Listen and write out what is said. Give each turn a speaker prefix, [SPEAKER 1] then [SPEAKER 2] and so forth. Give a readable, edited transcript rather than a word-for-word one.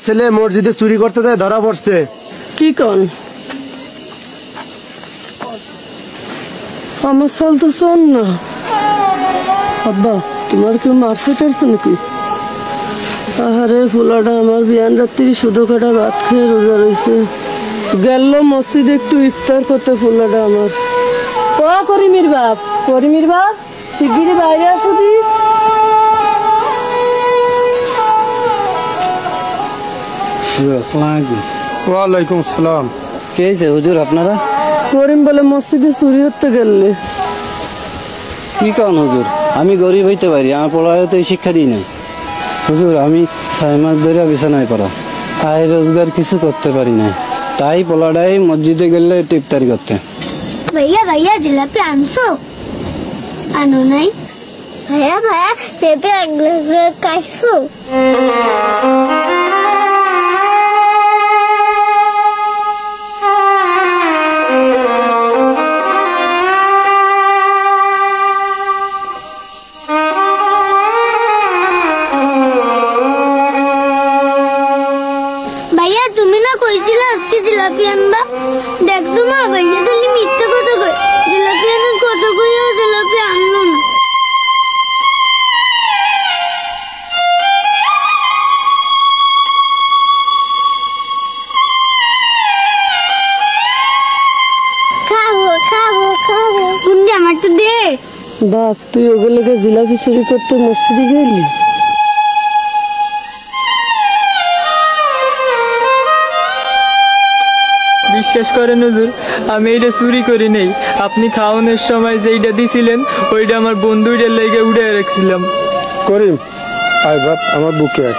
[SPEAKER 1] ছেলে মসজিদে চুরি করতে যায়, ধরা পড়ছে।
[SPEAKER 2] কি কন? আমার সাল তো শোন না। আব্বা, তোমার কেউ মারছে টারছে নাকি? আহারে ফুলাটা আমার বিয়ান রাত্রি শুধু কাটা ভাত খেয়ে রোজা রয়েছে। গেল মসজিদে একটু ইফতার করতে ফুলাটা আমার। ও করিমের বাপ, করিমের বাপ, শিগগিরই বাইরে আসো দি।
[SPEAKER 1] ওয়ালাইকুম আসসালাম।
[SPEAKER 3] কে হয়েছে হুজুর আপনারা?
[SPEAKER 2] করিম বলে মসজিদে চুরি করতে গেলে।
[SPEAKER 3] কি কারণ হুজুর? আমি গরিব হইতে পারি, আমার পড়ায় তো এই শিক্ষা দিই নাই। হুজুর আমি 6 মাস ধরে বিছানায় পড়া, আয় রোজগার কিছু করতে পারি না, তাই পোলাটাই মসজিদে গেলে ইফতারি করতে।
[SPEAKER 4] ভাইয়া ভাইয়া জিলাপি আনছো? আনো নাই? ভাইয়া ভাইয়া পেঁপে একলা খাইছো? ভাইয়া তুমি না কইছিলা আজকে জিলাপি আনবা, দেখছো মা ভাইয়া খালি মিথ্যে কথা কই, জিলাপি আনার কথা কইও জিলাপি আনলো না। খাবো খাবো খাবো, গুন্ডি আমার তো দে।
[SPEAKER 2] বাপ, তুই ওগুলোকে জিলাপি চুরি করতে মসজিদে গেলি?
[SPEAKER 5] বিশ্বাস করেন হুজুর, আমি এইটা চুরি করি নেই। আপনি খাওয়ানোর সময় যেইটা দিছিলেন ওইটা আমার বন্ধুটার লেগে উড়ে রাখছিলাম।
[SPEAKER 1] করিম, আয় বাপ আমার বুকে আয়।